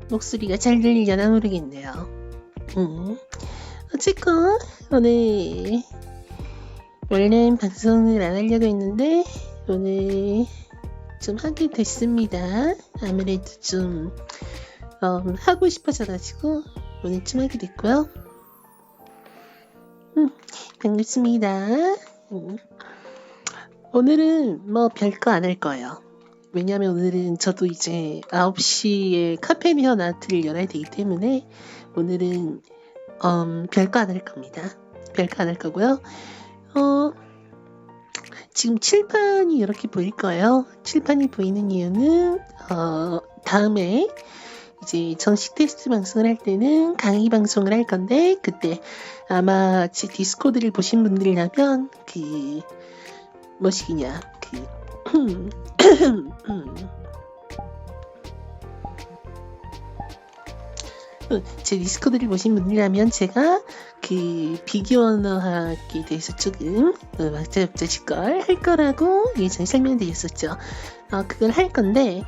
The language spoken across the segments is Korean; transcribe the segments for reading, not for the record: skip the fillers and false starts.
목소리가 잘 들리려나 모르겠네요. 어쨌건 오늘 원래는 방송을 안 하려고 했는데 오늘 좀 하게 됐습니다. 아무래도 좀 하고 싶어져가지고 오늘 좀 하게 됐고요. 반갑습니다. 오늘은 뭐 별거 안 할 거예요. 왜냐면 오늘은 저도 이제 9시에 카페리언 아트를 열어야 되기 때문에 오늘은 별거 안 할 겁니다. 별거 안 할 거고요. 지금 칠판이 이렇게 보일 거예요. 칠판이 보이는 이유는 다음에 이제 정식 테스트 방송을 할 때는 강의 방송을 할 건데 그때 아마 제 디스코드를 보신 분들이라면 그 뭐시기냐 제 디스코드를 보신 분이라면 제가 그 비교 언어학에 대해서 조금 막자역자식걸 할 거라고 예전에 설명드렸었죠. 그걸 할 건데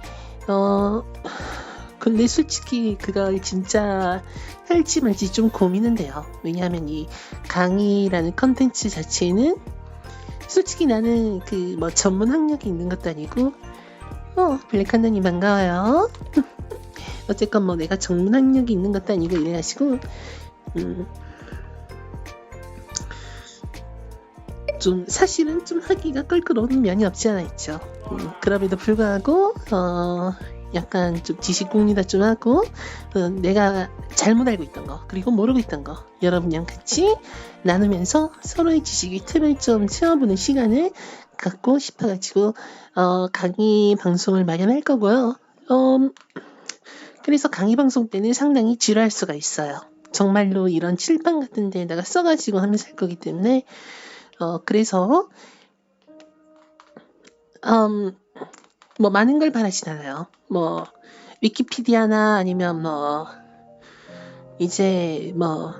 근데 솔직히 그걸 진짜 할지 말지 좀 고민은 돼요. 왜냐하면 이 강의라는 컨텐츠 자체는 솔직히 나는 그 뭐 전문 학력이 있는 것도 아니고 블랙한더님 반가워요. 어쨌건 뭐 내가 전문 학력이 있는 것도 아니고 이래가지고 좀 사실은 좀 하기가 껄끄러운 면이 없지 않아 있죠. 그럼에도 불구하고 약간 좀 지식 공유도 좀 하고 내가 잘못 알고 있던 거 그리고 모르고 있던 거 여러분이랑 같이 나누면서 서로의 지식의 틈을 좀 채워보는 시간을 갖고 싶어가지고 강의 방송을 마련할 거고요. 그래서 강의 방송 때는 상당히 지루할 수가 있어요. 정말로 이런 칠판 같은 데다가 써가지고 하면서 할 거기 때문에 그래서 뭐 많은 걸 바라진 않아요. 뭐 위키피디아나 아니면 뭐 이제 뭐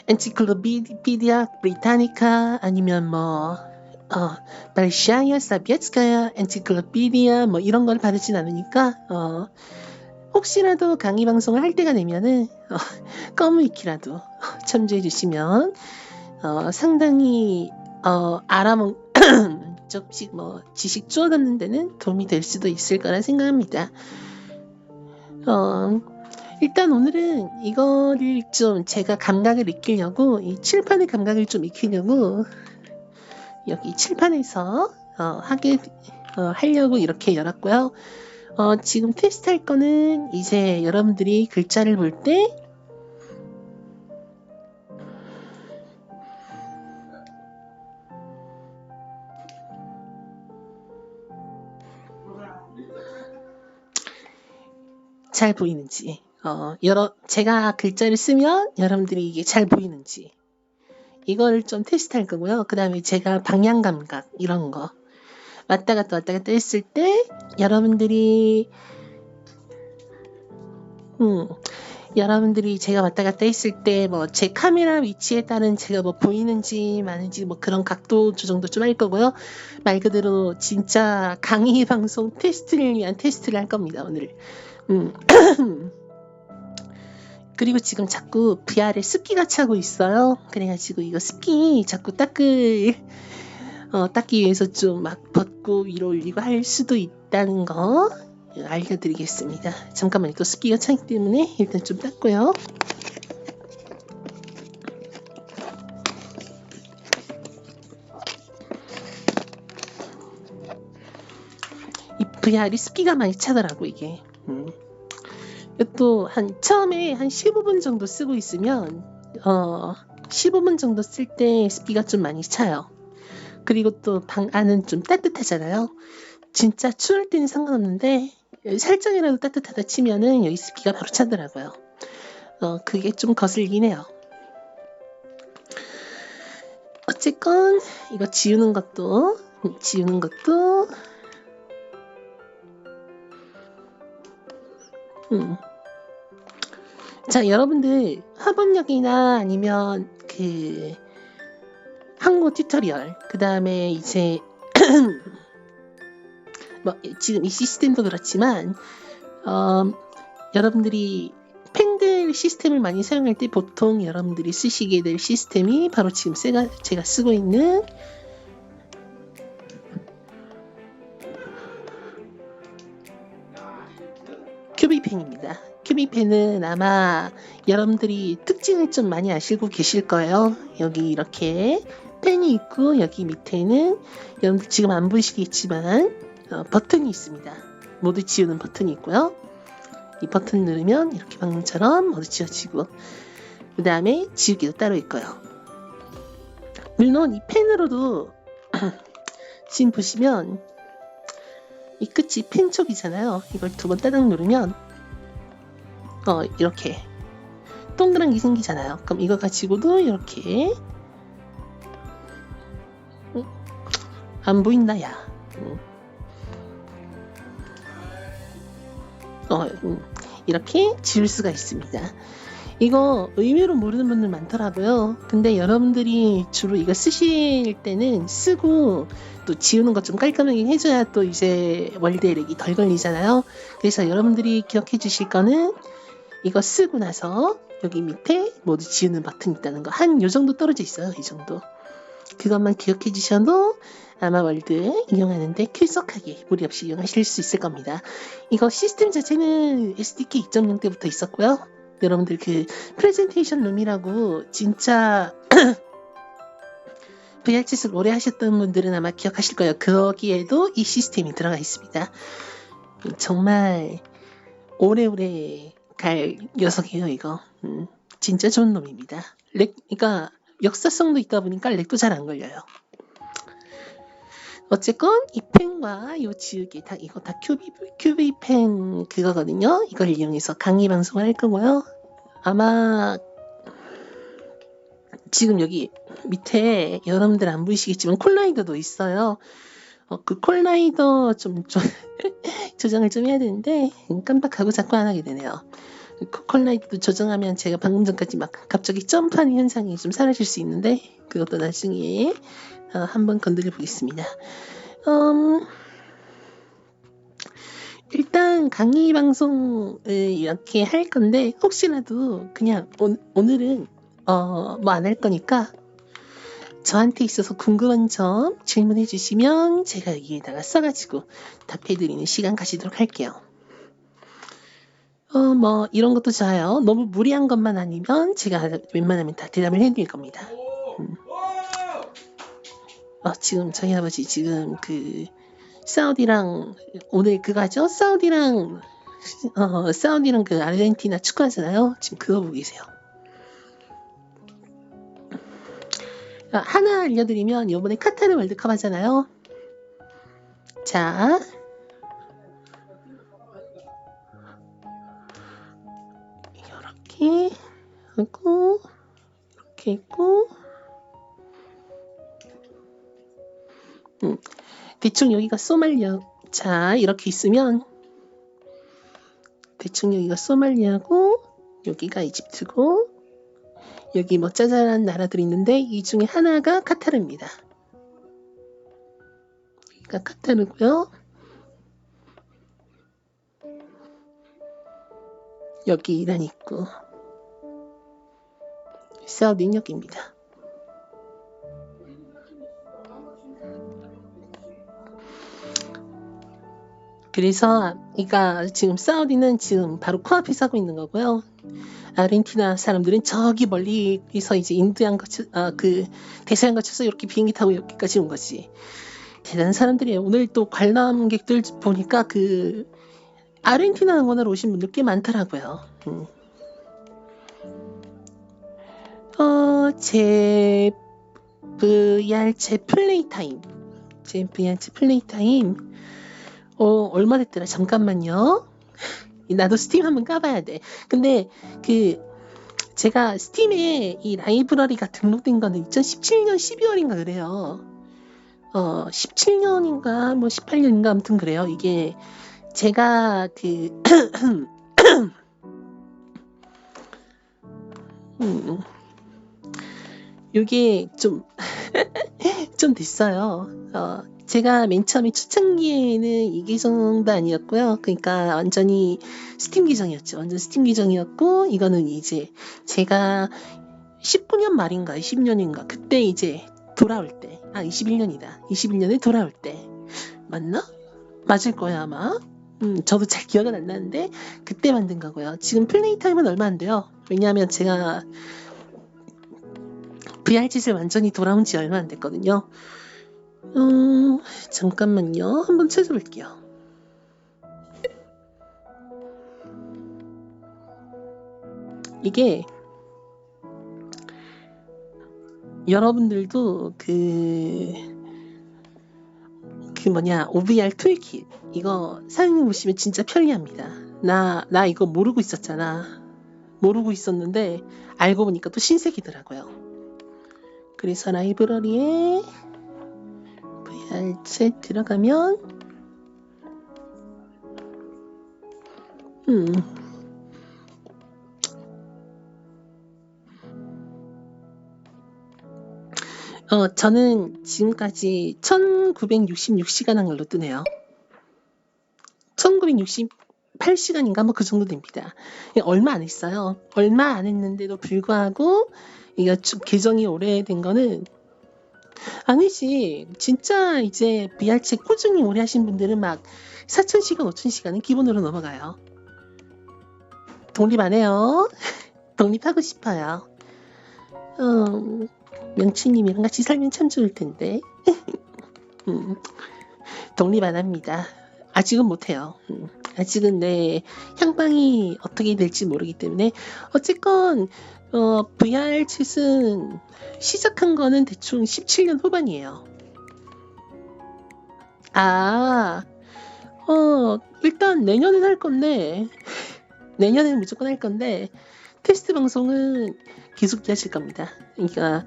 엔치클로피디아 브리타니카 아니면 뭐 발샤야 사비에츠카야 엔치클로피디아 뭐 이런 걸 바르진 않으니까 혹시라도 강의 방송을 할 때가 되면은 검은 위키라도 참조해 주시면 상당히 알아먹 조금씩 뭐 지식 주워듣는 데는 도움이 될 수도 있을 거라 생각합니다. 일단 오늘은 이거를 좀 제가 감각을 익히려고 이 칠판의 감각을 좀 익히려고 여기 칠판에서 하려고 이렇게 열었고요. 지금 테스트할 거는 이제 여러분들이 글자를 볼 때 잘 보이는지 제가 글자를 쓰면 여러분들이 이게 잘 보이는지 이걸 좀 테스트할 거고요. 그 다음에 제가 방향 감각 이런 거 왔다 갔다 했을 때 여러분들이 제가 왔다 갔다 했을 때 뭐 제 카메라 위치에 따른 제가 뭐 보이는지 마는지 뭐 그런 각도 조정도 좀 할 거고요. 말 그대로 진짜 강의 방송 테스트를 위한 테스트를 할 겁니다. 오늘. 그리고 지금 자꾸 VR에 습기가 차고 있어요. 그래가지고 이거 습기 자꾸 닦기 위해서 좀 막 벗고 위로 올리고 할 수도 있다는 거 알려드리겠습니다. 잠깐만요. 또 습기가 차기 때문에 일단 좀 닦고요. 이 VR이 습기가 많이 차더라고 이게. 또 처음에 한 15분 정도 쓰고 있으면 15분 정도 쓸 때 습기가 좀 많이 차요. 그리고 또 방 안은 좀 따뜻하잖아요. 진짜 추울 때는 상관없는데 살짝이라도 따뜻하다 치면은 여기 습기가 바로 차더라고요. 그게 좀 거슬리긴 해요. 어쨌건 이거 지우는 것도 자, 여러분들 학원역이나 아니면 그 한국 튜토리얼 그 다음에 이제 뭐 지금 이 시스템도 그렇지만 여러분들이 펜들 시스템을 많이 사용할 때 보통 여러분들이 쓰시게 될 시스템이 바로 지금 제가 쓰고 있는 큐비펜입니다. 큐비펜은 아마 여러분들이 특징을 좀 많이 아시고 계실 거예요. 여기 이렇게 펜이 있고 여기 밑에는 여러분들 지금 안 보이시겠지만 버튼이 있습니다. 모두 지우는 버튼이 있고요. 이 버튼 누르면 이렇게 방금처럼 모두 지워지고 그 다음에 지우기도 따로 있고요. 물론 이 펜으로도 지금 보시면 이 끝이 펜 쪽이잖아요. 이걸 두 번 따닥 누르면 이렇게 동그란 게 생기잖아요. 그럼 이거 가지고도 이렇게 안 보인다 야. 이렇게 지울 수가 있습니다. 이거 의외로 모르는 분들 많더라고요. 근데 여러분들이 주로 이거 쓰실 때는 쓰고 또 지우는 것 좀 깔끔하게 해줘야 또 이제 월드에 렉이 덜 걸리잖아요. 그래서 여러분들이 기억해 주실 거는 이거 쓰고 나서 여기 밑에 모두 지우는 버튼 있다는 거. 한 요 정도 떨어져 있어요. 이 정도. 그것만 기억해 주셔도 아마 월드 이용하는데 쾌적하게 무리 없이 이용하실 수 있을 겁니다. 이거 시스템 자체는 SDK 2.0 때부터 있었고요. 여러분들 그 프레젠테이션 룸이라고 진짜 VR챗을 오래 하셨던 분들은 아마 기억하실 거예요. 거기에도 이 시스템이 들어가 있습니다. 정말 오래오래 갈 녀석이에요 이거. 진짜 좋은 놈입니다. 그러니까 역사성도 있다 보니까 렉도 잘 안 걸려요. 어쨌건 이 펜과 요 지우개 다 이거 다 큐비 펜 그거거든요. 이걸 이용해서 강의 방송을 할 거고요. 아마 지금 여기 밑에 여러분들 안 보이시겠지만 콜라이더도 있어요. 그 콜라이더 좀 조정을 좀 해야 되는데 깜빡하고 자꾸 안 하게 되네요. 콜라이트도 조정하면 제가 방금 전까지 막 갑자기 점프하는 현상이 좀 사라질 수 있는데 그것도 나중에 한번 건드려 보겠습니다. 일단 강의 방송을 이렇게 할 건데 혹시라도 그냥 오늘은 뭐 안 할 거니까 저한테 있어서 궁금한 점 질문해 주시면 제가 여기에다가 써가지고 답해드리는 시간 가지도록 할게요. 뭐 이런 것도 좋아요. 너무 무리한 것만 아니면 제가 웬만하면 다 대답을 해드릴 겁니다. 지금 저희 아버지 지금 그 사우디랑 오늘 그거죠? 사우디랑 그 아르헨티나 축구하잖아요. 지금 그거 보고 계세요. 하나 알려드리면 이번에 카타르 월드컵 하잖아요. 자, 이렇게 하고 이렇게 있고 대충 여기가 소말리아. 자, 이렇게 있으면 대충 여기가 소말리아고 여기가 이집트고 여기 뭐 짜잘한 나라들이 있는데 이 중에 하나가 카타르입니다. 여기가 카타르고요. 여기 이란 있고 사우디는 여기입니다. 그래서 그러니까 지금 사우디는 지금 바로 코앞에서 하고 있는 거고요. 아르헨티나 사람들은 저기 멀리서 이제 인도양 거쳐 그 대서양 거쳐서 이렇게 비행기 타고 여기까지 온 거지. 대단한 사람들이에요. 오늘 또 관람객들 보니까 그 아르헨티나 응원하러 오신 분들 꽤 많더라고요. 제 VR챗 플레이 타임. 제 VR챗 플레이 타임. 얼마 됐더라? 잠깐만요. 나도 스팀 한번 까봐야 돼. 근데 제가 스팀에 이 라이브러리가 등록된 거는 2017년 12월인가 그래요. 17년인가 뭐 18년인가 아무튼 그래요. 이게 제가 이게 좀 좀 됐어요. 제가 맨 처음에 초창기에는 이 계정도 아니었고요. 그러니까 완전히 스팀 계정이었죠. 완전 스팀 계정이었고, 이거는 이제 제가 19년 말인가 20년인가 그때 이제 돌아올 때, 21년이다. 21년에 돌아올 때 맞나? 맞을 거야 아마. 저도 잘 기억은 안 나는데 그때 만든 거고요. 지금 플레이 타임은 얼마 안 돼요. 왜냐하면 제가 VR 짓을 완전히 돌아온 지 얼마 안 됐거든요. 잠깐만요. 한번 찾아볼게요. 이게 여러분들도 OVR 툴킷 이거 사용해 보시면 진짜 편리합니다. 나 이거 모르고 있었잖아. 모르고 있었는데 알고 보니까 또 신세계더라고요. 그래서 라이브러리에 VR챗 들어가면 저는 지금까지 1966시간 한 걸로 뜨네요. 1968시간인가 뭐 그 정도 됩니다. 얼마 안 했어요. 얼마 안 했는데도 불구하고 이거 계정이 오래된 거는 아니지. 진짜 이제 VR챗 꾸준히 오래 하신 분들은 막 4,000시간, 5,000시간은 기본으로 넘어가요. 독립 안 해요. 독립하고 싶어요. 명치님이랑 같이 살면 참 좋을 텐데. 독립 안 합니다. 아직은 못해요. 아직은 내 향방이 어떻게 될지 모르기 때문에 어쨌건 VR챗은 시작한 거는 대충 17년 후반이에요. 일단 내년엔 할 건데 내년에는 무조건 할 건데 테스트 방송은 계속 하실 겁니다. 그러니까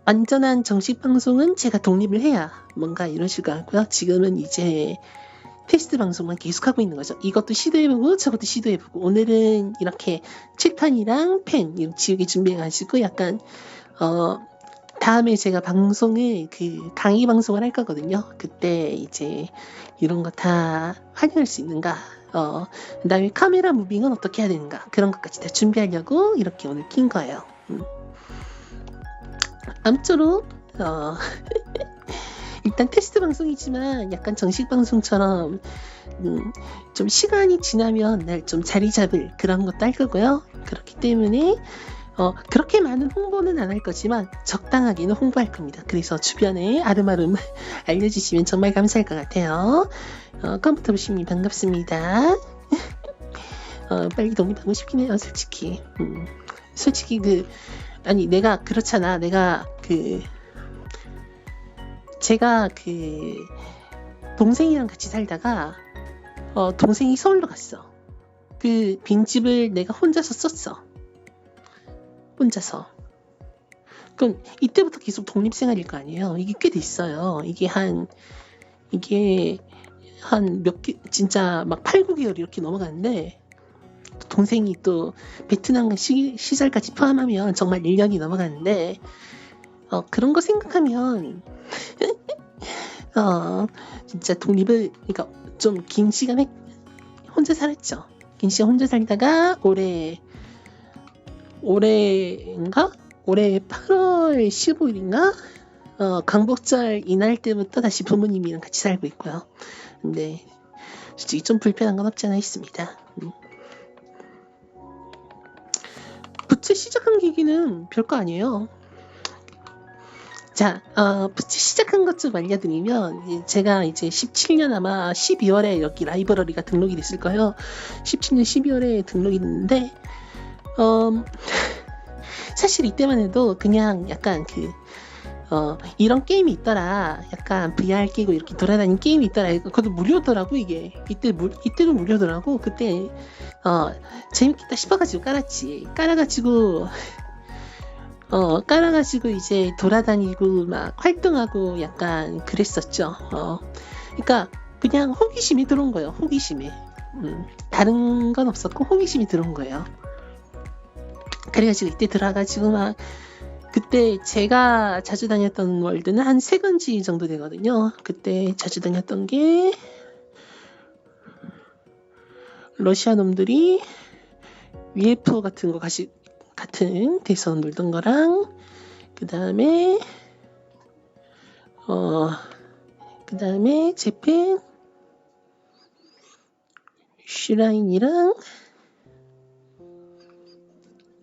완전한 정식 방송은 제가 독립을 해야 뭔가 이런 식으로 하고요. 지금은 이제 테스트 방송만 계속하고 있는 거죠. 이것도 시도해보고 저것도 시도해보고 오늘은 이렇게 칠판이랑 펜 이런 지우개 준비해가지고 약간 다음에 제가 방송을 강의 방송을 할 거거든요. 그때 이제 이런 거 다 활용할 수 있는가 그다음에 카메라 무빙은 어떻게 해야 되는가 그런 것까지 다 준비하려고 이렇게 오늘 킨 거예요. 아무쪼록 일단 테스트 방송이지만 약간 정식 방송처럼 좀 시간이 지나면 날 좀 자리 잡을 그런 것도 할 거고요. 그렇기 때문에 그렇게 많은 홍보는 안 할 거지만 적당하게는 홍보할 겁니다. 그래서 주변에 아름아름 알려주시면 정말 감사할 것 같아요. 컴퓨터 부심님 반갑습니다. 빨리 독립하고 싶긴 해요. 솔직히 아니 내가 그렇잖아. 제가 동생이랑 같이 살다가 동생이 서울로 갔어. 그 빈집을 내가 혼자서 썼어. 혼자서. 그럼 이때부터 계속 독립생활일 거 아니에요. 이게 꽤 됐어요. 이게 한 진짜 막 8, 9개월 이렇게 넘어갔는데 동생이 또 베트남 시절까지 포함하면 정말 1년이 넘어갔는데 그런 거 생각하면 진짜 독립을 그러니까 좀 긴 시간에 혼자 살았죠. 긴 시간 혼자 살다가 올해인가? 올해 8월 15일인가? 광복절 이날 때부터 다시 부모님이랑 같이 살고 있고요. 근데 솔직히 좀 불편한 건 없지 않아 있습니다. 부채 시작한 계기는 별거 아니에요. 자, 부채 시작한 것 좀 알려드리면 제가 이제 17년 아마 12월에 여기 라이브러리가 등록이 됐을 거예요. 17년 12월에 등록이 됐는데 사실 이때만 해도 그냥 약간 이런 게임이 있더라. 약간 VR 끼고 이렇게 돌아다니는 게임이 있더라. 그것도 무료더라고 이게. 이때도 무료더라고. 그때 재밌겠다 싶어가지고 깔았지. 깔아가지고 이제 돌아다니고 막 활동하고 약간 그랬었죠. 그러니까 그냥 호기심이 들어온 거예요. 호기심이. 다른 건 없었고 호기심이 들어온 거예요. 그래가지고 이때 들어가가지고 막 그때 제가 자주 다녔던 월드는 한 3군지 정도 되거든요. 그때 자주 다녔던 게 러시아 놈들이 UFO 같은 거 같은 데서 놀던 거랑 그다음에 재팬 슈라인이랑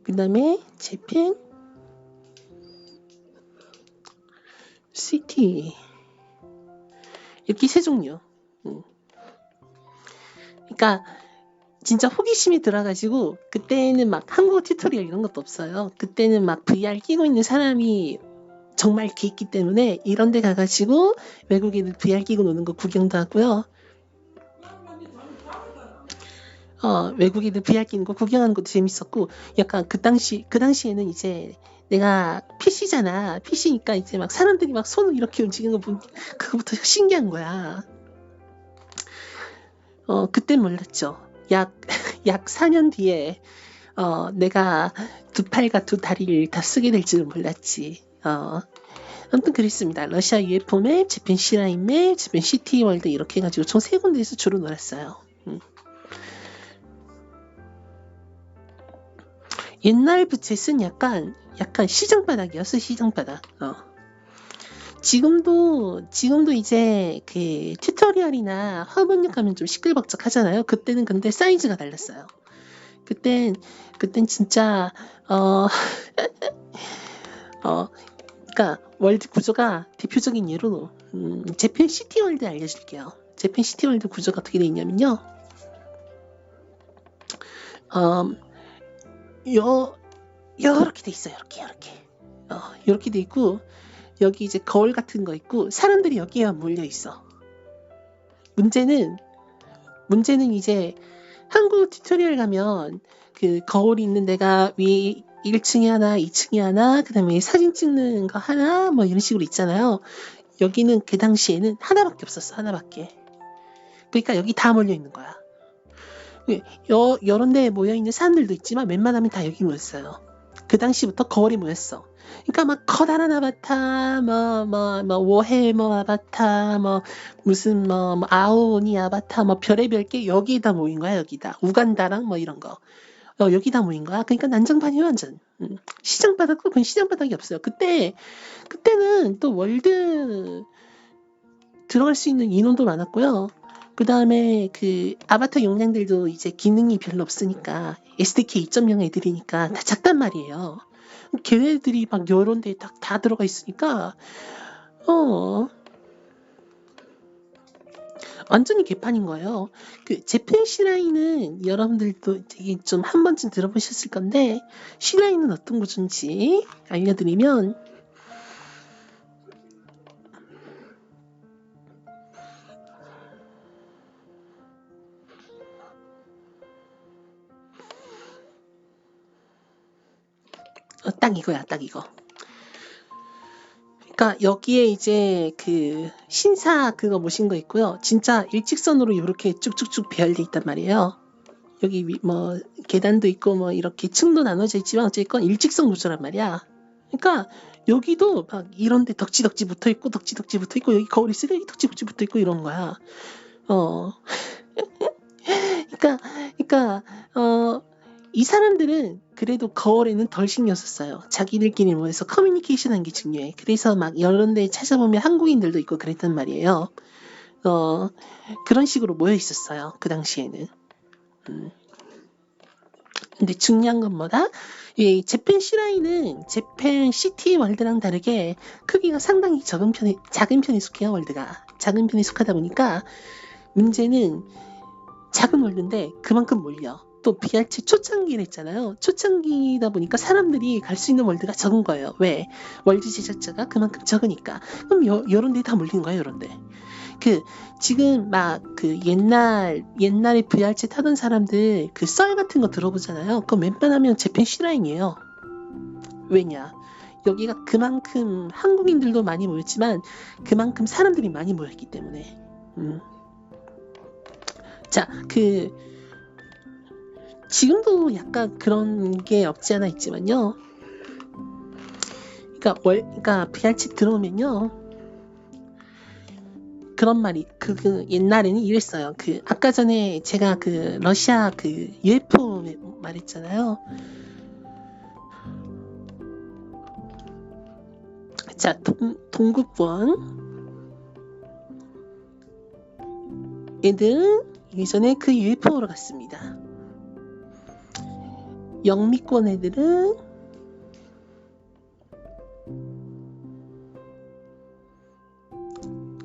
그다음에 재팬 시티 이렇게 3종류. 그러니까 진짜 호기심이 들어가지고 그때는 막 한국어 튜토리얼 이런 것도 없어요. 그때는 막 VR 끼고 있는 사람이 정말 이렇게 있기 때문에 이런 데 가가지고 외국인들 VR 끼고 노는 거 구경도 하고요. 외국인들 VR 끼는 거 구경하는 것도 재밌었고, 약간 그 당시에는 이제 내가 PC잖아. PC니까 이제 막 사람들이 막 손을 이렇게 움직이는 거 보면 그거부터 신기한 거야. 그땐 몰랐죠. 약 4년 뒤에 내가 2팔과 2다리를 다 쓰게 될 줄은 몰랐지. 아무튼 그랬습니다. 러시아 UFO 맵, 재팬 시라인 맵, 재팬 시티 월드 이렇게 해가지고 총 3군데에서 주로 놀았어요. 옛날 부채는 약간 시장바닥이었어. 시장바닥. 지금도 이제 그 튜토리얼이나 화분역 하면 좀 시끌벅적하잖아요. 그때는 근데 사이즈가 달랐어요. 그땐 진짜 그러니까 월드 구조가 대표적인 예로 재팬 시티 월드 알려줄게요. 재팬 시티 월드 구조가 어떻게 돼 있냐면요. 요렇게 돼 있어요. 요렇게 돼 있고 여기 이제 거울 같은 거 있고 사람들이 여기에 몰려 있어. 문제는 이제 한국 튜토리얼 가면 그 거울이 있는 데가 위에 1층에 하나, 2층에 하나, 그 다음에 사진 찍는 거 하나, 뭐 이런 식으로 있잖아요. 여기는 그 당시에는 하나밖에 없었어. 하나밖에. 그러니까 여기 다 몰려 있는 거야. 여러 데에 모여 있는 사람들도 있지만 웬만하면 다 여기 모였어요. 그 당시부터 거울이 모였어. 그러니까 막 커다란 아바타, 워해머 아바타, 무슨 아오니 아바타, 별의별 게 여기다 모인 거야. 여기다 우간다랑 뭐 이런 거. 여기다 모인 거야. 그러니까 난장판이 완전. 시장바닥도 그건 시장바닥이 없어요. 그때는 또 월드 들어갈 수 있는 인원도 많았고요. 그 다음에 그 아바타 용량들도 이제 기능이 별로 없으니까 SDK 2.0 애들이니까 다 작단 말이에요. 걔네들이 막 여러 데에 다 들어가 있으니까 완전히 개판인 거예요. 그 재팬 시라인은 여러분들도 되게 좀 한 번쯤 들어보셨을 건데 시라인은 어떤 구조인지 알려드리면 딱 이거야, 딱 이거. 그러니까 여기에 이제 그 신사 그거 모신 거 있고요. 진짜 일직선으로 이렇게 쭉쭉쭉 배열돼 있단 말이에요. 여기 뭐 계단도 있고 뭐 이렇게 층도 나눠져 있지만 어쨌건 일직선 구조란 말이야. 그러니까 여기도 막 이런데 덕지덕지 붙어 있고 덕지덕지 붙어 있고 여기 거울이 쓰레기 덕지덕지 붙어 있고 이런 거야. 그러니까 이 사람들은 그래도 거울에는 덜 신경 썼어요. 자기들끼리 모여서 커뮤니케이션 하는 게 중요해. 그래서 막 여러 데 찾아보면 한국인들도 있고 그랬단 말이에요. 그런 식으로 모여 있었어요. 그 당시에는. 근데 중요한 건 뭐다? 이 재팬 시라인은 재팬 시티 월드랑 다르게 크기가 상당히 작은 편에 속해요. 월드가. 작은 편에 속하다 보니까 문제는 작은 월드인데 그만큼 몰려. 또 BRC 초창기를 했잖아요. 초창기다 보니까 사람들이 갈 수 있는 월드가 적은 거예요. 왜? 월드 제작자가 그만큼 적으니까. 그럼 요런 데 다 몰리는 거예요. 요런 데. 지금 막 그 옛날에 VRC 타던 사람들 그 썰 같은 거 들어보잖아요. 그럼 웬만하면 재팬 C라인이에요. 왜냐? 여기가 그만큼 한국인들도 많이 모였지만 그만큼 사람들이 많이 모였기 때문에. 자, 지금도 약간 그런 게 없지 않아 있지만요. 그러니까 VR챗 들어오면요. 그런 말이 그 옛날에는 이랬어요. 그 아까 전에 제가 그 러시아 그 UFO 말했잖아요. 자, 동국권 애들 예전에 그 UFO로 갔습니다. 영미권 애들은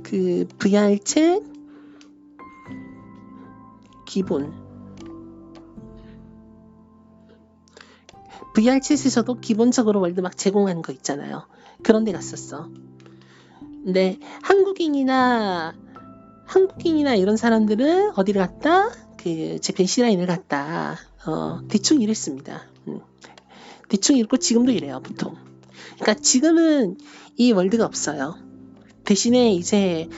그 VR챗 기본 VR챗에서도 기본적으로 월드 막 제공하는 거 있잖아요. 그런 데 갔었어. 근데 한국인이나 이런 사람들은 어디를 갔다? 그 재팬 C라인을 갔다. 대충 이랬습니다. 대충 이랬고 지금도 이래요, 보통. 그러니까 지금은 이 월드가 없어요. 대신에 이제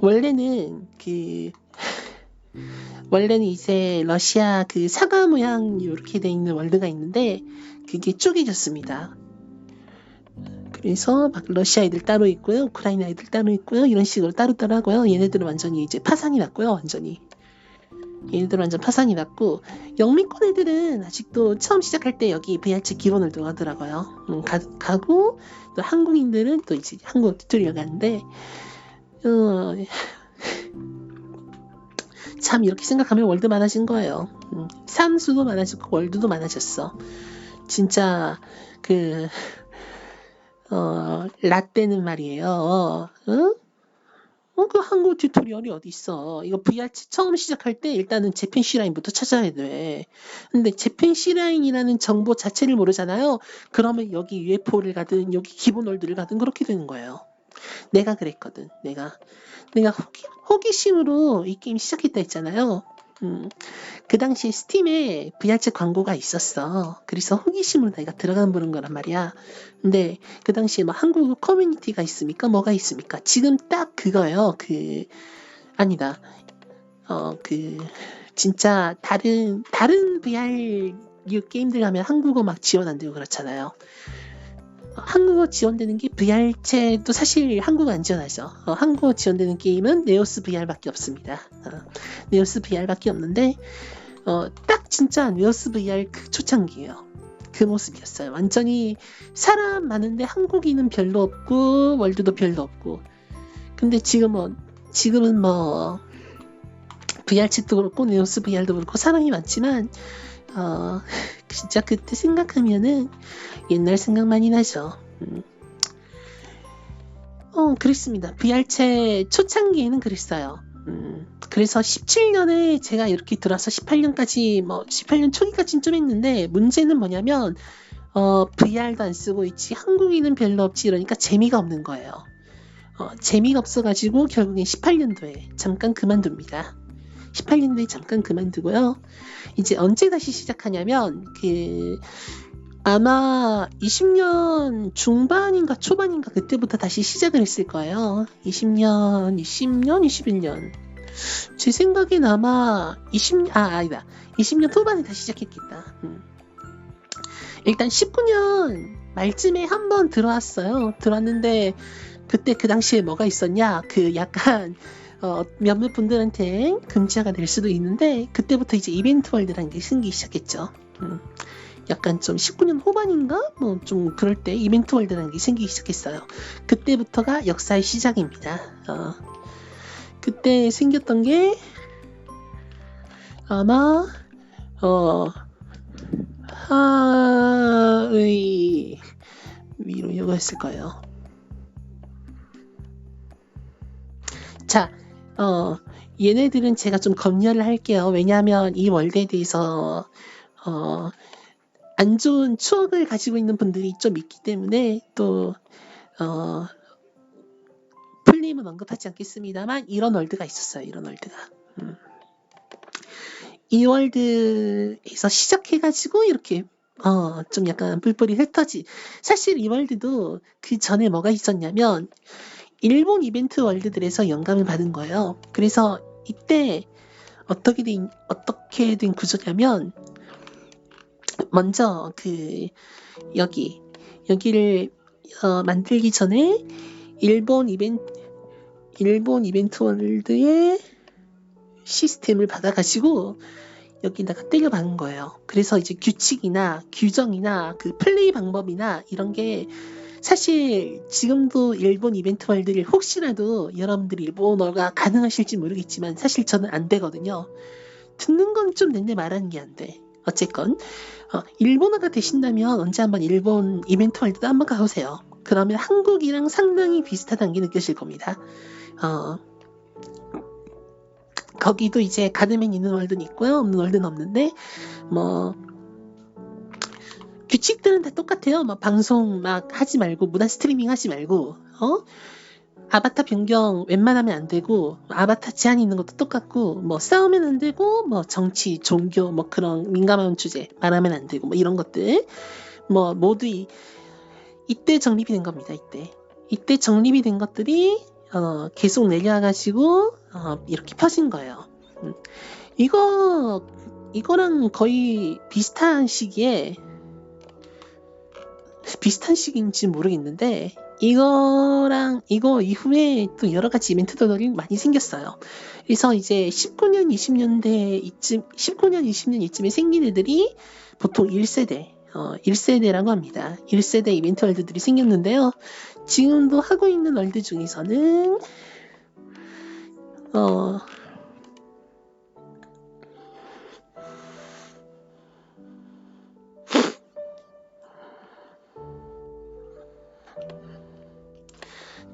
원래는 이제 러시아 그 사과 모양 이렇게 돼 있는 월드가 있는데 그게 쪼개졌습니다. 그래서 막 러시아 애들 따로 있고요, 우크라이나 애들 따로 있고요, 이런 식으로 따로따로 하고요. 얘네들은 완전히 이제 파산이 났고요, 완전히. 얘네들은 완전 파산이 났고, 영미권 애들은 아직도 처음 시작할 때 여기 VR챗 기본을 들어가더라고요. 가고 또 한국인들은 또 이제 한국 튜토리얼 가는데 참 이렇게 생각하면 월드 많아진 거예요. 산수도 많아지고 월드도 많아졌어. 진짜 그 라떼는 말이에요. 그 한국 튜토리얼이 어디 있어? 이거 VR챗 처음 시작할 때 일단은 재팬 C라인부터 찾아야 돼. 근데 재팬 C라인이라는 정보 자체를 모르잖아요. 그러면 여기 UFO를 가든 여기 기본 월드를 가든 그렇게 되는 거예요. 내가 그랬거든. 내가 호기심으로 이 게임 시작했다 했잖아요. 그 당시에 스팀에 VR챗 광고가 있었어. 그래서 호기심으로 내가 들어가 보는 거란 말이야. 근데 그 당시에 뭐 한국 커뮤니티가 있습니까? 뭐가 있습니까? 지금 딱 그거예요. 아니다. 진짜 다른 VR 게임들 하면 한국어 막 지원 안 되고 그렇잖아요. 한국어 지원되는 게 VR챗도 사실 한국어 안 지원하죠. 한국어 지원되는 게임은 네오스 VR밖에 없습니다. 네오스 VR밖에 없는데 딱 진짜 네오스 VR 그 초창기예요. 그 모습이었어요. 완전히 사람 많은데 한국인은 별로 없고 월드도 별로 없고. 근데 지금은 VR챗도 그렇고 네오스 VR도 그렇고 사람이 많지만 진짜 그때 생각하면은 옛날 생각 많이 나죠. 그랬습니다. VR챗 초창기에는 그랬어요. 그래서 17년에 제가 이렇게 들어와서 18년까지 18년 초기까지는 좀 했는데 문제는 뭐냐면 VR도 안 쓰고 있지 한국인은 별로 없지 이러니까 재미가 없는 거예요. 재미가 없어가지고 결국엔 18년도에 잠깐 그만둡니다. 18년도에 잠깐 그만두고요. 이제 언제 다시 시작하냐면 아마 20년 중반인가 초반인가 그때부터 다시 시작을 했을 거예요. 20년, 21년. 제 생각엔 아마 20년 후반에 다시 시작했겠다. 일단 19년 말쯤에 한번 들어왔어요. 들어왔는데 그때 그 당시에 뭐가 있었냐? 약간 몇몇 분들한테 금지가 될 수도 있는데 그때부터 이제 이벤트 월드라는 게 생기기 시작했죠. 약간 좀 19년 후반인가? 좀 그럴 때 이벤트 월드라는 게 생기기 시작했어요. 그때부터가 역사의 시작입니다. 그때 생겼던 게 아마 하의 위로 이거였을 거예요. 자, 얘네들은 제가 좀 검열을 할게요. 왜냐하면 이 월드에 대해서 안 좋은 추억을 가지고 있는 분들이 좀 있기 때문에 또 풀님은 언급하지 않겠습니다만 이런 월드가 있었어요. 이런 월드가. 이 월드에서 시작해가지고 이렇게 좀 약간 뿔뿔이 흩어지. 사실 이 월드도 그 전에 뭐가 있었냐면 일본 이벤트 월드들에서 영감을 받은 거예요. 그래서 이때 어떻게 된 구조냐면 먼저 여기 여기를 만들기 전에 일본 이벤트 월드의 시스템을 받아가지고 여기다가 때려 박은 거예요. 그래서 이제 규칙이나 규정이나 그 플레이 방법이나 이런 게 사실 지금도 일본 이벤트 월드를 혹시라도 여러분들이 일본어가 가능하실지 모르겠지만 사실 저는 안 되거든요. 듣는 건 좀 된데 말하는 게 안 돼. 어쨌건 일본어가 되신다면 언제 한번 일본 이벤트 월드도 한번 가보세요. 그러면 한국이랑 상당히 비슷하다는 게 느껴질 겁니다. 거기도 이제 가드맨 있는 월드는 있고요. 없는 월드는 없는데 뭐 규칙들은 다 똑같아요. 뭐 방송 막 하지 말고 무단 스트리밍 하지 말고 아바타 변경 웬만하면 안 되고 아바타 제한 있는 것도 똑같고 뭐 싸우면 안 되고 뭐 정치, 종교 뭐 그런 민감한 주제 말하면 안 되고 뭐 이런 것들 뭐 모두 이때 정립이 된 겁니다. 이때 정립이 된 것들이 계속 내려와가지고 이렇게 펴진 거예요. 이거랑 거의 비슷한 시기인지 모르겠는데 이거 이후에 또 여러 가지 이벤트들이 많이 생겼어요. 그래서 이제 19년, 20년 이쯤에 생긴 애들이 보통 1세대라고 합니다. 1세대 이벤트 월드들이 생겼는데요. 지금도 하고 있는 월드 중에서는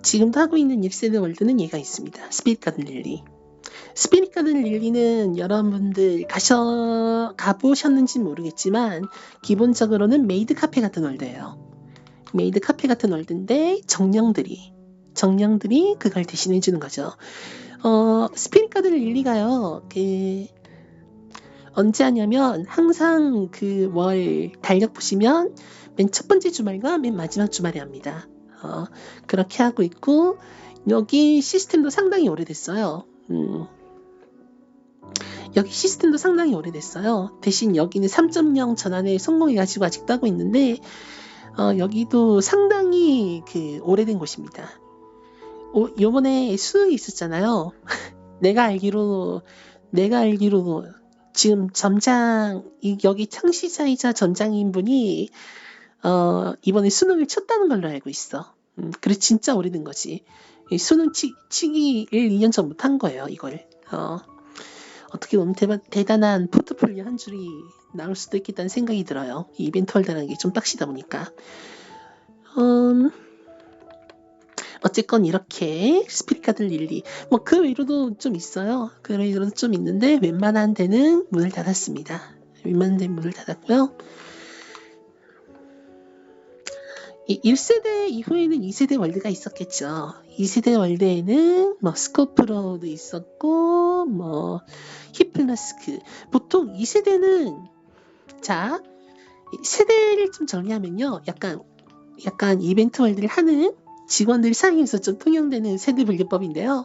지금도 하고 있는 1세대 월드는 얘가 있습니다. 스피릿 가든 릴리. 스피릿 가든 릴리는 여러분들 가보셨는지 모르겠지만 기본적으로는 메이드 카페 같은 월드예요. 메이드 카페 같은 월드인데 정령들이 그걸 대신해 주는 거죠. 스피릿 가든 릴리가요. 언제 하냐면 항상 그 월 달력 보시면 맨 첫 번째 주말과 맨 마지막 주말에 합니다. 그렇게 하고 있고 여기 시스템도 상당히 오래됐어요. 여기 시스템도 상당히 오래됐어요. 대신 여기는 3.0 전환에 성공해가지고 아직도 하고 있는데 여기도 상당히 오래된 곳입니다. 요번에 수능이 있었잖아요. 내가 알기로 지금 여기 창시자이자 전장인 분이 이번에 수능을 쳤다는 걸로 알고 있어. 그래 진짜 오래된 거지. 수능 치기 1, 2년 전부터 한 거예요, 이걸. 어떻게 보면 대단한 포트폴리오 한 줄이 나올 수도 있겠다는 생각이 들어요. 이 이벤트 월드라는 게 좀 빡시다 보니까. 어쨌건 이렇게 스피릿 가든 릴리 뭐 그 외로도 좀 있어요. 그 외로도 좀 있는데 웬만한 데는 문을 닫았습니다. 웬만한 데는 문을 닫았고요. 이 1세대 이후에는 2세대 월드가 있었겠죠. 2세대 월드에는 뭐 스코프로도 있었고 뭐 히플러스크. 보통 2세대는 세대를 좀 정리하면요. 약간 이벤트 월드를 하는 직원들 사이에서 좀 통용되는 세대 분류법인데요.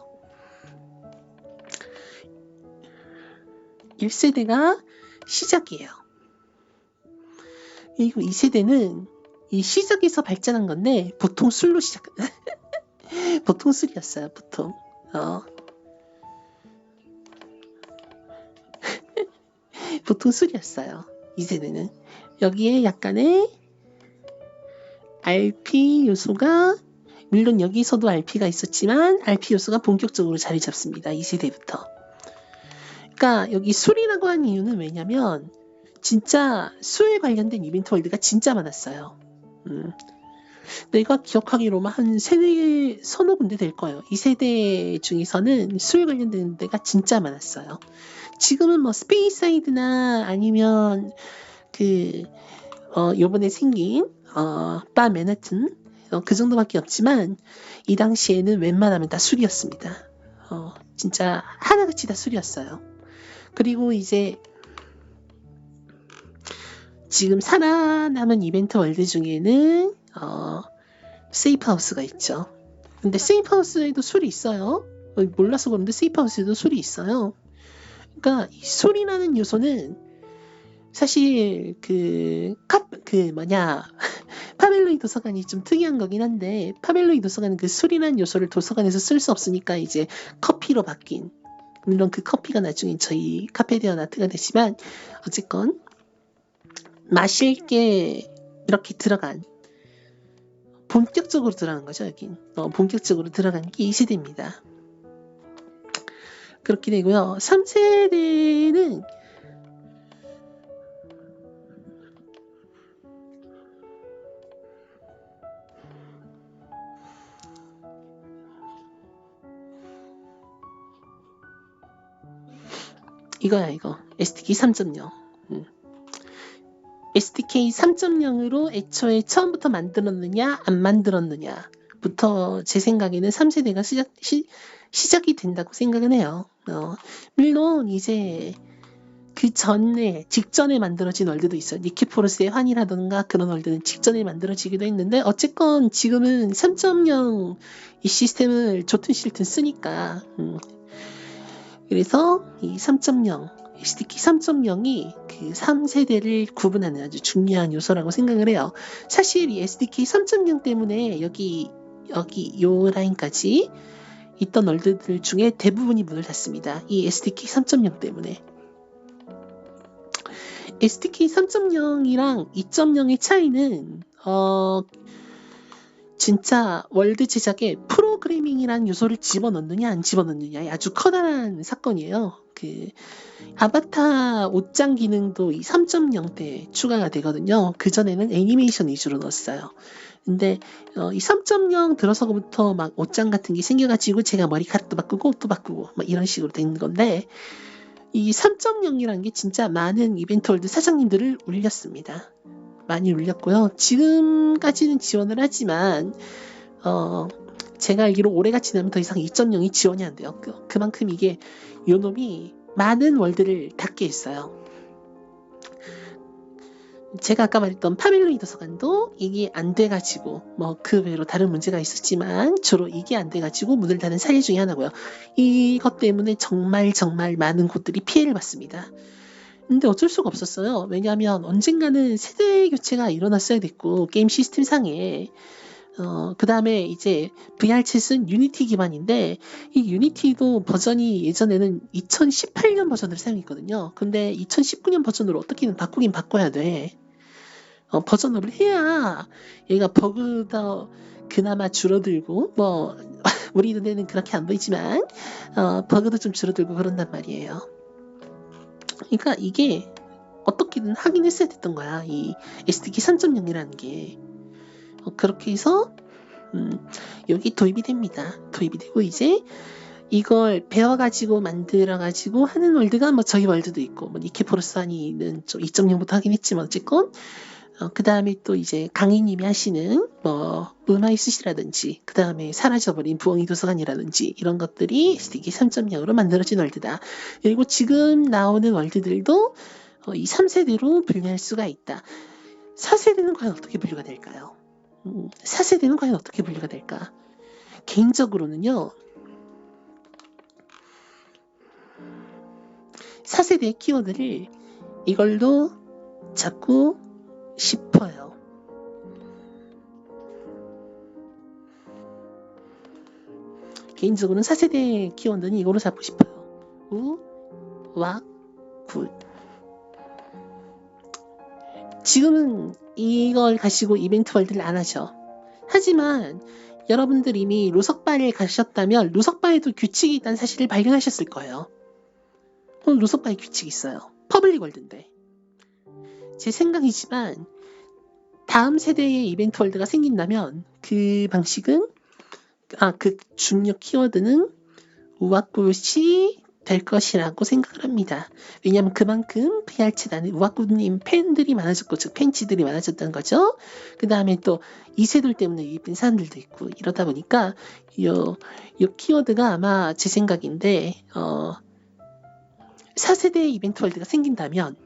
1세대가 시작이에요. 그리고 2세대는 이 시작에서 발전한 건데 보통 술로 보통 술이었어요. 보통 보통 술이었어요. 2세대는 여기에 약간의 RP 요소가 물론 여기서도 RP가 있었지만 RP 요소가 본격적으로 자리 잡습니다. 2세대부터. 그러니까 여기 술이라고 한 이유는 왜냐면 진짜 술 관련된 이벤트 월드가 진짜 많았어요. 내가 기억하기로만 한 서너 군데 될 거예요. 2세대 중에서는 술 관련된 데가 진짜 많았어요. 지금은 뭐 스페이사이드나 아니면 요번에 생긴 바 맨하튼 그 정도밖에 없지만 이 당시에는 웬만하면 다 술이었습니다. 진짜 하나같이 다 술이었어요. 그리고 이제 지금 살아남은 이벤트 월드 중에는 세이프하우스가 있죠. 근데 세이프하우스에도 술이 있어요. 몰라서 그런데 세이프하우스에도 술이 있어요. 그러니까 이 술이라는 요소는 사실 파멜로이드 도서관이 좀 특이한 거긴 한데, 파벨로이 도서관은 그 술이라는 요소를 도서관에서 쓸 수 없으니까 이제 커피로 바뀐, 물론 그 커피가 나중에 저희 카페데어 나트가 되지만 어쨌건 마실 게 이렇게 들어간, 본격적으로 들어간 거죠. 여긴 본격적으로 들어간 게 2세대입니다. 그렇게 되고요. 3세대는 이거야, 이거. SDK 3.0. SDK 3.0으로 애초에 처음부터 만들었느냐, 안 만들었느냐부터 제 생각에는 3세대가 시작이 된다고 생각은 해요. 물론 이제 그 전에, 직전에 만들어진 월드도 있어요. 니키포르스의 환이라던가 그런 월드는 직전에 만들어지기도 했는데, 어쨌건 지금은 3.0 이 시스템을 좋든 싫든 쓰니까, 그래서 이 3.0, SDK 3.0이 그 3세대를 구분하는 아주 중요한 요소라고 생각을 해요. 사실 이 SDK 3.0 때문에 여기 요 라인까지 있던 월드들 중에 대부분이 문을 닫습니다. 이 SDK 3.0 때문에. SDK 3.0이랑 2.0의 차이는 진짜 월드 제작에 프로그래밍이라는 요소를 집어넣느냐 안 집어넣느냐의 아주 커다란 사건이에요. 그 아바타 옷장 기능도 이 3.0 때 추가가 되거든요. 그전에는 애니메이션 위주로 넣었어요. 근데 이 3.0 들어서부터 막 옷장 같은 게 생겨가지고 제가 머리카락도 바꾸고 옷도 바꾸고 막 이런 식으로 된 건데, 이 3.0이라는 게 진짜 많은 이벤트 월드 사장님들을 울렸습니다. 많이 울렸고요. 지금까지는 지원을 하지만 제가 알기로 올해가 지나면 더 이상 2.0이 지원이 안 돼요. 그만큼 이게 요놈이 많은 월드를 닫게 했어요. 제가 아까 말했던 파벨로이 도서관도 이게 안 돼가지고 뭐 그 외로 다른 문제가 있었지만 주로 이게 안 돼가지고 문을 닫은 사례 중에 하나고요. 이것 때문에 정말 많은 곳들이 피해를 봤습니다. 근데 어쩔 수가 없었어요. 왜냐하면 언젠가는 세대 교체가 일어났어야 됐고, 게임 시스템 상에 그 다음에 이제 VR챗은 유니티 기반인데, 이 유니티도 버전이 예전에는 2018년 버전을 사용했거든요. 근데 2019년 버전으로 어떻게든 바꾸긴 바꿔야 돼. 버전업을 해야 얘가 버그도 그나마 줄어들고, 뭐 우리 눈에는 그렇게 안 보이지만 버그도 좀 줄어들고 그런단 말이에요. 그러니까 이게 어떻게든 하긴 했어야 됐던 거야. 이 SDK 3.0이라는 게. 그렇게 해서 여기 도입이 됩니다. 도입이 되고 이제 이걸 배워가지고 만들어가지고 하는 월드가 뭐 저희 월드도 있고, 뭐 니케포르스아니는 좀 2.0부터 하긴 했지만 어쨌건 그 다음에 또 이제 강희님이 하시는 뭐 음하이스시라든지, 그 다음에 사라져버린 부엉이 도서관이라든지 이런 것들이 SDK 3.0으로 만들어진 월드다. 그리고 지금 나오는 월드들도 이 3세대로 분류할 수가 있다. 4세대는 과연 어떻게 분류가 될까요? 4세대는 과연 어떻게 분류가 될까? 개인적으로는요, 4세대의 키워드를 이걸로 잡고 싶어요. 개인적으로는 4세대 키워드는 이걸로 잡고 싶어요. 우, 와, 굿. 지금은 이걸 가지고 이벤트 월드를 안 하죠. 하지만 여러분들 이미 루석바를 가셨다면 루석바에도 규칙이 있다는 사실을 발견하셨을 거예요. 루석바에 규칙이 있어요. 퍼블릭 월드인데. 제 생각이지만 다음 세대의 이벤트 월드가 생긴다면 그 방식은, 그 중요 키워드는 우와꾸시 될 것이라고 생각을 합니다. 왜냐하면 그만큼 VR챗 우와꾸님 팬들이 많아졌고, 즉 팬치들이 많아졌다는 거죠. 그 다음에 또 이세돌 때문에 유입된 사람들도 있고, 이러다 보니까 요 키워드가 아마 제 생각인데 4세대 이벤트 월드가 생긴다면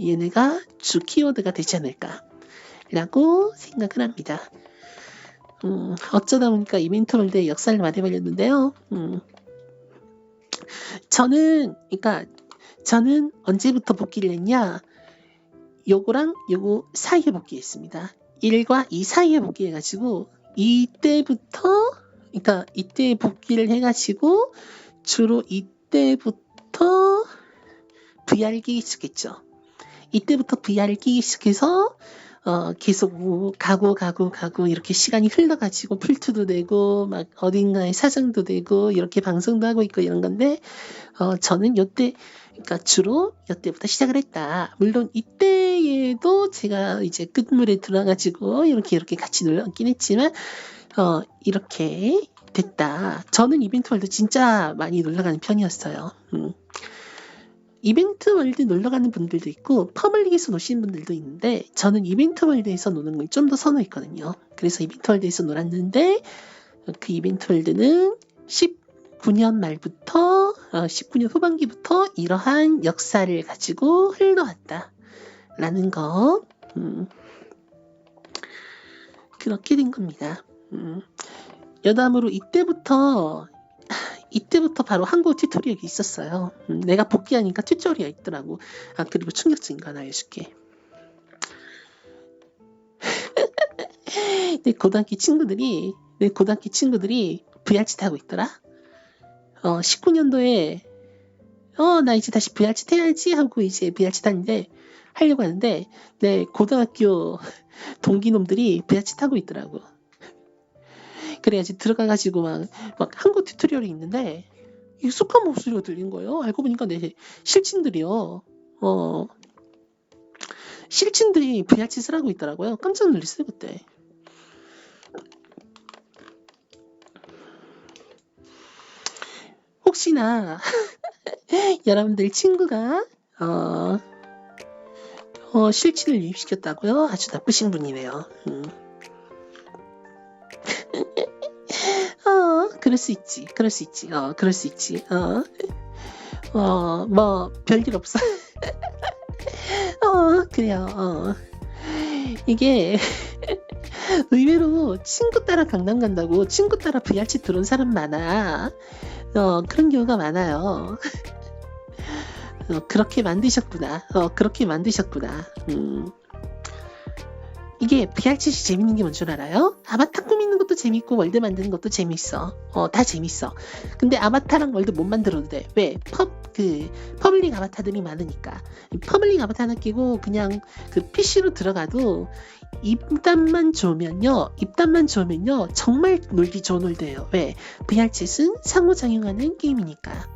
얘네가 주 키워드가 되지 않을까 라고 생각을 합니다. 어쩌다 보니까 이벤트 월드의 역사를 말해버렸는데요. 저는 언제부터 복귀를 했냐? 요거랑 요거 사이에 복귀했습니다. 1과 2 사이에 복귀해가지고 이때부터 그러니까 이때 복귀를 해가지고 주로 이때부터 VR을 끼기 시작했죠. 이때부터 VR을 끼기 시작해서 계속 뭐 가고 이렇게 시간이 흘러가지고 풀트도 되고 막 어딘가에 사정도 되고 이렇게 방송도 하고 있고 이런 건데 저는 요때 그러니까 주로 요때부터 시작을 했다. 물론 이때에도 제가 이제 끝물에 들어가지고 이렇게 같이 놀았긴 했지만 이렇게 됐다. 저는 이벤트 월드 진짜 많이 놀러가는 편이었어요. 이벤트 월드 놀러가는 분들도 있고 퍼블릭에서 노시는 분들도 있는데 저는 이벤트 월드에서 노는 걸 좀 더 선호했거든요. 그래서 이벤트 월드에서 놀았는데 그 이벤트 월드는 19년 말부터 19년 후반기부터 이러한 역사를 가지고 흘러왔다라는 거 그렇게 된 겁니다. 여담으로 이때부터 바로 한국 튜토리얼이 있었어요. 내가 복귀하니까 튜토리얼이 있더라고. 그리고 충격적인 거 하나 알려줄게. 내 고등학교 친구들이 VR치 타고 있더라. 19년도에 나 이제 다시 VR치 타야지 하고 이제 VR치 타는데 하려고 하는데 내 고등학교 동기놈들이 VR치 타고 있더라고. 그래야지 들어가가지고 막 한국 튜토리얼이 있는데 익숙한 목소리가 들린 거예요. 알고 보니까 내 실친들이요. 실친들이 VR짓을 하고 있더라고요. 깜짝 놀랐어요 그때. 혹시나 여러분들 친구가 실친을 유입시켰다고요? 아주 나쁘신 분이네요. 그럴 수 있지. 뭐 별일 없어. 그래요. 이게 의외로 친구 따라 강남 간다고 친구 따라 VR치 들어온 사람 많아. 그런 경우가 많아요. 그렇게 만드셨구나. 이게 VR챗이 재밌는 게 뭔 줄 알아요? 아바타 꾸미는 것도 재밌고 월드 만드는 것도 재밌어. 다 재밌어. 근데 아바타랑 월드 못 만들어도 돼. 왜? 퍼블릭 아바타들이 많으니까. 퍼블릭 아바타 하나 끼고 그냥 그 PC로 들어가도 입단만 좋으면요 정말 놀기 좋은 월드예요. 왜? VR챗은 상호작용하는 게임이니까.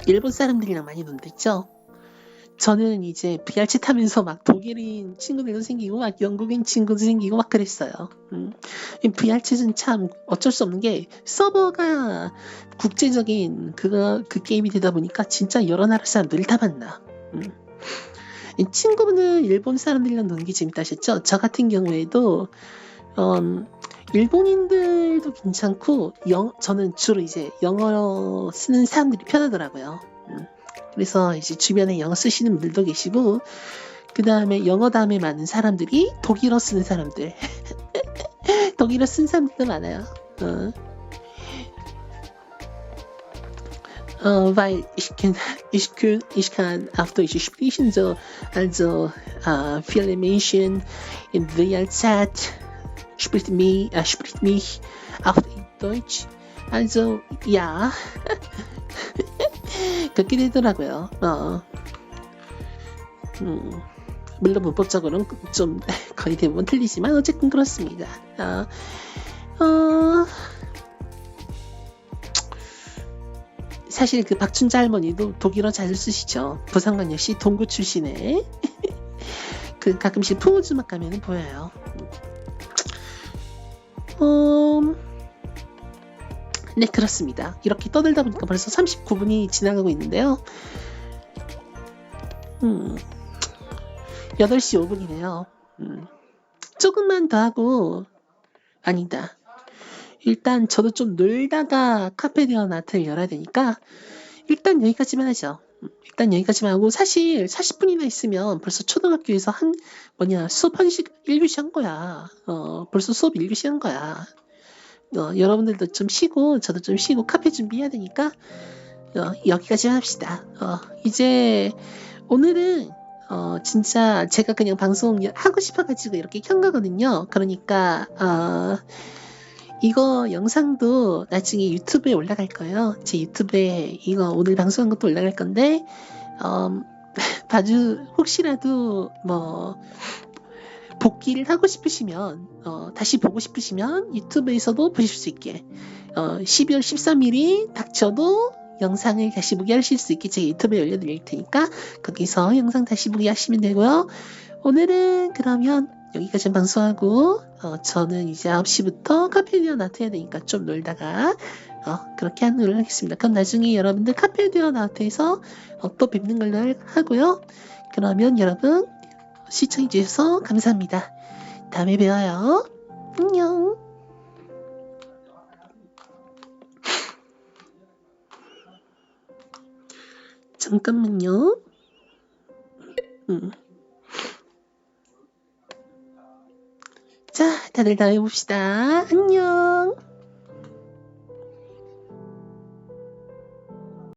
일본 사람들이랑 많이 논댔죠. 저는 이제 VR챗 타면서 막 독일인 친구들도 생기고 막 영국인 친구도 생기고 막 그랬어요. VR챗은 참 어쩔 수 없는 게 서버가 국제적인 그 게임이 되다 보니까 진짜 여러 나라 사람들을 다 만나. 이 친구분은 일본 사람들이랑 노는 게 재밌다 하셨죠? 저 같은 경우에도 일본인들도 괜찮고 저는 주로 이제 영어 쓰는 사람들이 편하더라고요. 그래서 이제 주변에 영어 쓰시는 분들도 계시고 그 다음에 영어 다음에 많은 사람들이 독일어 쓰는 사람들 독일어 쓰는 사람들도 많아요. Weil ich kann auf Deutsch sprechen, also viele Menschen in VRZ spricht mich auf Deutsch, also ja. 그렇게 되더라고요. 물론 문법적으로는 좀 거의 대부분 틀리지만 어쨌든 그렇습니다. 사실 그 박춘자 할머니도 독일어 잘 쓰시죠. 부산광역시 동구 출신의 그 가끔씩 풍우주막 가면은 보여요. 네, 그렇습니다. 이렇게 떠들다 보니까 벌써 39분이 지나가고 있는데요. 8시 5분이네요. 조금만 더 하고 아니다. 일단 저도 좀 놀다가 카페데어 나트를 열어야 되니까 일단 여기까지만 하죠. 일단 여기까지만 하고 사실 40분이나 있으면 벌써 초등학교에서 수업 1교시 한 거야. 벌써 수업 1교시 한 거야. 여러분들도 좀 쉬고 저도 좀 쉬고 카페 준비해야 되니까 여기까지만 합시다. 이제 오늘은 진짜 제가 그냥 방송 하고 싶어가지고 이렇게 켠 거거든요. 그러니까 이거 영상도 나중에 유튜브에 올라갈 거예요. 제 유튜브에 이거 오늘 방송한 것도 올라갈 건데 혹시라도 뭐 복귀를 하고 싶으시면 다시 보고 싶으시면 유튜브에서도 보실 수 있게 12월 13일이 닥쳐도 영상을 다시 보기 하실 수 있게 제 유튜브에 올려드릴 테니까 거기서 영상 다시 보기 하시면 되고요. 오늘은 그러면 여기까지 방송하고 저는 이제 9시부터 카페디어 나트 해야 되니까 좀 놀다가 그렇게 하는 하겠습니다. 그럼 나중에 여러분들 카페디어 나트에서 또 뵙는 걸로 하고요. 그러면 여러분 시청해주셔서 감사합니다. 다음에 봬요. 안녕. 잠깐만요. 자, 다들 다음에 봅시다. 안녕.